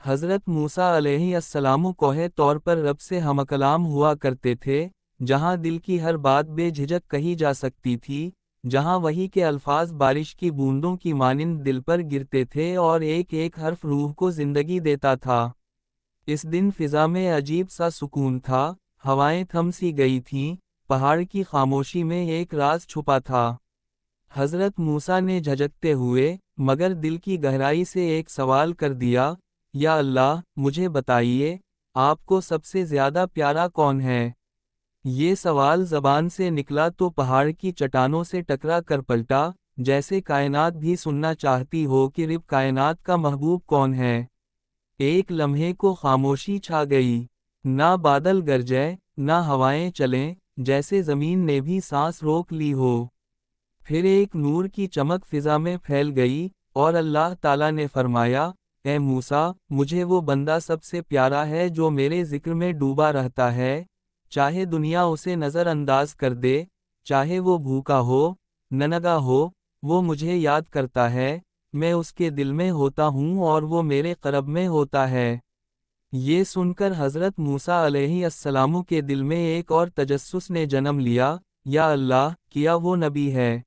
حضرت موسیٰ علیہ السلام کوہ طور پر رب سے ہم کلام ہوا کرتے تھے، جہاں دل کی ہر بات بے جھجک کہی جا سکتی تھی، جہاں وحی کے الفاظ بارش کی بوندوں کی مانند دل پر گرتے تھے اور ایک ایک حرف روح کو زندگی دیتا تھا۔ اس دن فضا میں عجیب سا سکون تھا، ہوائیں تھم سی گئی تھیں، پہاڑ کی خاموشی میں ایک راز چھپا تھا۔ حضرت موسیٰ نے جھجکتے ہوئے مگر دل کی گہرائی سے ایک سوال کر دیا، یا اللہ، مجھے بتائیے، آپ کو سب سے زیادہ پیارا کون ہے؟ یہ سوال زبان سے نکلا تو پہاڑ کی چٹانوں سے ٹکرا کر پلٹا، جیسے کائنات بھی سننا چاہتی ہو کہ رب کائنات کا محبوب کون ہے۔ ایک لمحے کو خاموشی چھا گئی، نہ بادل گرجے، نہ ہوائیں چلیں، جیسے زمین نے بھی سانس روک لی ہو۔ پھر ایک نور کی چمک فضا میں پھیل گئی، اور اللہ تعالیٰ نے فرمایا، اے موسیٰ، مجھے وہ بندہ سب سے پیارا ہے جو میرے ذکر میں ڈوبا رہتا ہے، چاہے دنیا اسے نظر انداز کر دے، چاہے وہ بھوکا ہو، ننگا ہو، وہ مجھے یاد کرتا ہے، میں اس کے دل میں ہوتا ہوں اور وہ میرے قرب میں ہوتا ہے۔ یہ سن کر حضرت موسیٰ علیہ السلام کے دل میں ایک اور تجسس نے جنم لیا، یا اللہ، کیا وہ نبی ہے،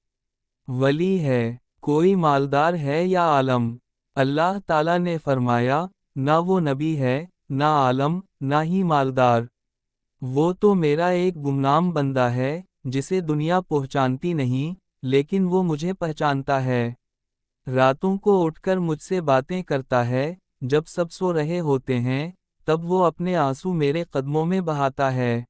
ولی ہے، کوئی مالدار ہے یا عالم؟ اللہ تعالیٰ نے فرمایا، نہ وہ نبی ہے، نہ عالم، نہ ہی مالدار، وہ تو میرا ایک گمنام بندہ ہے، جسے دنیا پہچانتی نہیں، لیکن وہ مجھے پہچانتا ہے۔ راتوں کو اٹھ کر مجھ سے باتیں کرتا ہے، جب سب سو رہے ہوتے ہیں، تب وہ اپنے آنسو میرے قدموں میں بہاتا ہے۔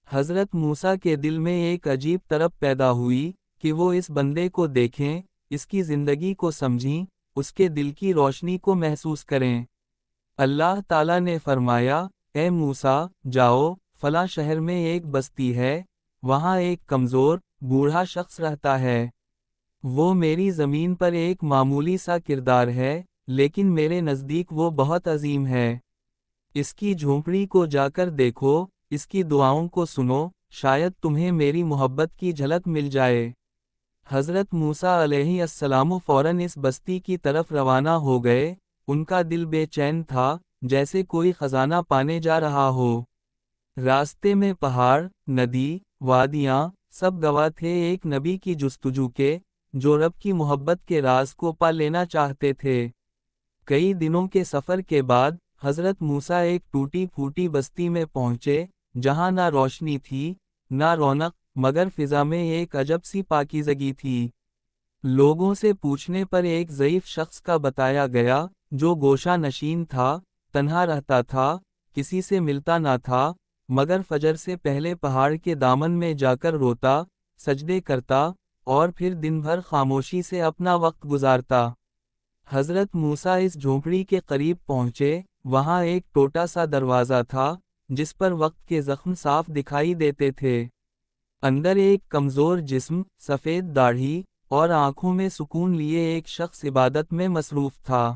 حضرت موسیٰ کے دل میں ایک عجیب طرب پیدا ہوئی کہ وہ اس بندے کو دیکھیں، اس کی زندگی کو سمجھیں، اس کے دل کی روشنی کو محسوس کریں۔ اللہ تعالیٰ نے فرمایا، اے موسیٰ، جاؤ، فلاں شہر میں ایک بستی ہے، وہاں ایک کمزور، بوڑھا شخص رہتا ہے۔ وہ میری زمین پر ایک معمولی سا کردار ہے، لیکن میرے نزدیک وہ بہت عظیم ہے۔ اس کی جھونپڑی کو جا کر دیکھو، اس کی دعاؤں کو سنو، شاید تمہیں میری محبت کی جھلک مل جائے۔ حضرت موسیٰ علیہ السلام فوراً اس بستی کی طرف روانہ ہو گئے، ان کا دل بے چین تھا، جیسے کوئی خزانہ پانے جا رہا ہو۔ راستے میں پہاڑ، ندی، وادیاں، سب گواہ تھے ایک نبی کی جستجو کے، جو رب کی محبت کے راز کو پا لینا چاہتے تھے۔ کئی دنوں کے سفر کے بعد حضرت موسیٰ ایک ٹوٹی پھوٹی بستی میں پہنچے، جہاں نہ روشنی تھی، نہ رونق، مگر فضا میں ایک عجب سی پاکیزگی تھی۔ لوگوں سے پوچھنے پر ایک ضعیف شخص کا بتایا گیا، جو گوشہ نشین تھا، تنہا رہتا تھا، کسی سے ملتا نہ تھا، مگر فجر سے پہلے پہاڑ کے دامن میں جا کر روتا، سجدے کرتا، اور پھر دن بھر خاموشی سے اپنا وقت گزارتا۔ حضرت موسیٰ اس جھونپڑی کے قریب پہنچے، وہاں ایک ٹوٹا سا دروازہ تھا، جس پر وقت کے زخم صاف دکھائی دیتے تھے۔ اندر ایک کمزور جسم، سفید داڑھی، اور آنکھوں میں سکون لیے ایک شخص عبادت میں مصروف تھا۔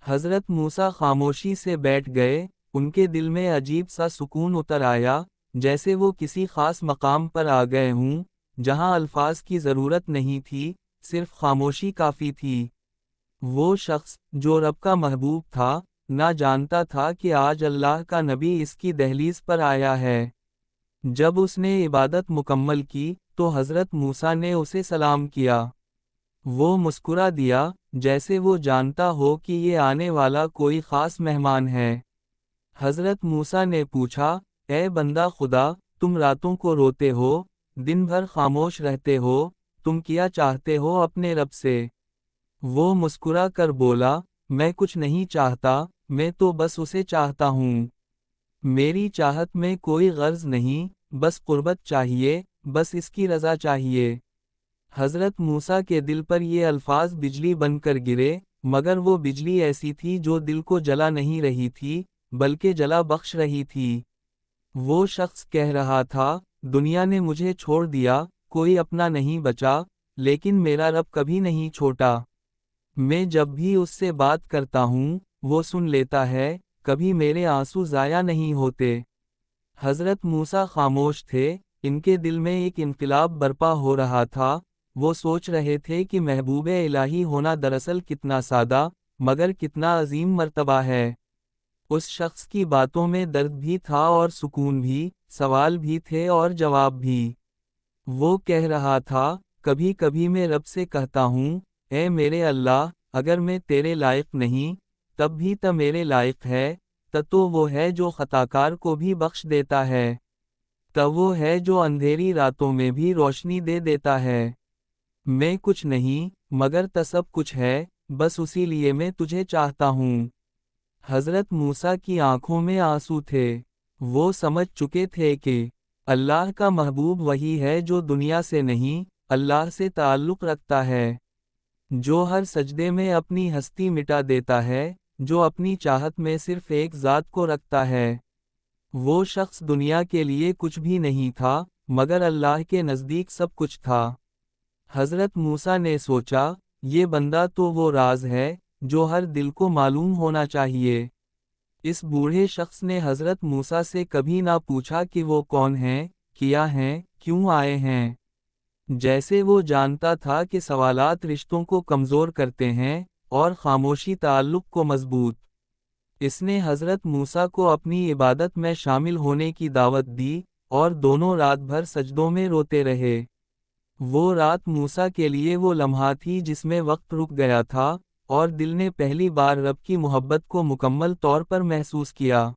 حضرت موسیٰ خاموشی سے بیٹھ گئے، ان کے دل میں عجیب سا سکون اتر آیا، جیسے وہ کسی خاص مقام پر آ گئے ہوں، جہاں الفاظ کی ضرورت نہیں تھی، صرف خاموشی کافی تھی۔ وہ شخص، جو رب کا محبوب تھا، نہ جانتا تھا کہ آج اللہ کا نبی اس کی دہلیز پر آیا ہے۔ جب اس نے عبادت مکمل کی، تو حضرت موسیٰ نے اسے سلام کیا۔ وہ مسکرا دیا، جیسے وہ جانتا ہو کہ یہ آنے والا کوئی خاص مہمان ہے۔ حضرت موسیٰ نے پوچھا، اے بندہ خدا، تم راتوں کو روتے ہو، دن بھر خاموش رہتے ہو، تم کیا چاہتے ہو اپنے رب سے؟ وہ مسکرا کر بولا، میں کچھ نہیں چاہتا، میں تو بس اسے چاہتا ہوں۔ میری چاہت میں کوئی غرض نہیں، بس قربت چاہیے، بس اس کی رضا چاہیے۔ حضرت موسیٰ کے دل پر یہ الفاظ بجلی بن کر گرے، مگر وہ بجلی ایسی تھی جو دل کو جلا نہیں رہی تھی، بلکہ جلا بخش رہی تھی۔ وہ شخص کہہ رہا تھا، دنیا نے مجھے چھوڑ دیا، کوئی اپنا نہیں بچا، لیکن میرا رب کبھی نہیں چھوٹا۔ میں جب بھی اس سے بات کرتا ہوں، وہ سن لیتا ہے، کبھی میرے آنسو ضائع نہیں ہوتے۔ حضرت موسیٰ خاموش تھے، ان کے دل میں ایک انقلاب برپا ہو رہا تھا، وہ سوچ رہے تھے کہ محبوب الہی ہونا دراصل کتنا سادہ، مگر کتنا عظیم مرتبہ ہے۔ اس شخص کی باتوں میں درد بھی تھا اور سکون بھی، سوال بھی تھے اور جواب بھی۔ وہ کہہ رہا تھا، کبھی کبھی میں رب سے کہتا ہوں، اے میرے اللہ، اگر میں تیرے لائق نہیں، تب بھی تو میرے لائق ہے، تو وہ ہے جو خطاکار کو بھی بخش دیتا ہے، تو وہ ہے جو اندھیری راتوں میں بھی روشنی دے دیتا ہے۔ میں کچھ نہیں، مگر تو سب کچھ ہے، بس اسی لیے میں تجھے چاہتا ہوں۔ حضرت موسیٰ کی آنکھوں میں آنسو تھے۔ وہ سمجھ چکے تھے کہ اللہ کا محبوب وہی ہے جو دنیا سے نہیں، اللہ سے تعلق رکھتا ہے، جو ہر سجدے میں اپنی ہستی مٹا دیتا ہے، جو اپنی چاہت میں صرف ایک ذات کو رکھتا ہے۔ وہ شخص دنیا کے لیے کچھ بھی نہیں تھا، مگر اللہ کے نزدیک سب کچھ تھا۔ حضرت موسیٰ نے سوچا، یہ بندہ تو وہ راز ہے جو ہر دل کو معلوم ہونا چاہیے۔ اس بوڑھے شخص نے حضرت موسیٰ سے کبھی نہ پوچھا کہ وہ کون ہیں، کیا ہیں، کیوں آئے ہیں۔ جیسے وہ جانتا تھا کہ سوالات رشتوں کو کمزور کرتے ہیں اور خاموشی تعلق کو مضبوط۔ اس نے حضرت موسیٰ کو اپنی عبادت میں شامل ہونے کی دعوت دی، اور دونوں رات بھر سجدوں میں روتے رہے۔ وہ رات موسیٰ کے لیے وہ لمحہ تھی جس میں وقت رک گیا تھا، اور دل نے پہلی بار رب کی محبت کو مکمل طور پر محسوس کیا۔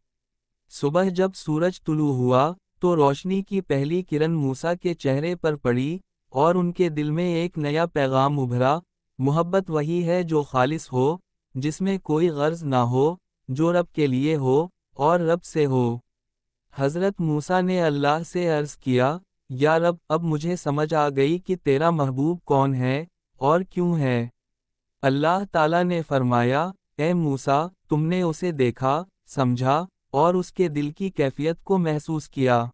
صبح جب سورج طلوع ہوا، تو روشنی کی پہلی کرن موسیٰ کے چہرے پر پڑی، اور ان کے دل میں ایک نیا پیغام ابھرا۔ محبت وہی ہے جو خالص ہو، جس میں کوئی غرض نہ ہو، جو رب کے لیے ہو اور رب سے ہو۔ حضرت موسیٰ نے اللہ سے عرض کیا، یا رب، اب مجھے سمجھ آ گئی کہ تیرا محبوب کون ہے اور کیوں ہے۔ اللہ تعالیٰ نے فرمایا، اے موسیٰ، تم نے اسے دیکھا، سمجھا، اور اس کے دل کی کیفیت کو محسوس کیا۔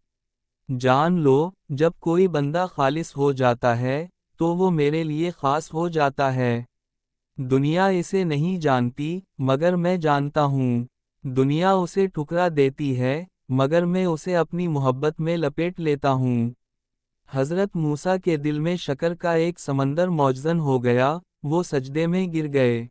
جان لو، جب کوئی بندہ خالص ہو جاتا ہے، تو وہ میرے لیے خاص ہو جاتا ہے۔ دنیا اسے نہیں جانتی، مگر میں جانتا ہوں۔ دنیا اسے ٹھکرا دیتی ہے، مگر میں اسے اپنی محبت میں لپیٹ لیتا ہوں۔ حضرت موسیٰ کے دل میں شکر کا ایک سمندر موجزن ہو گیا، وہ سجدے میں گر گئے۔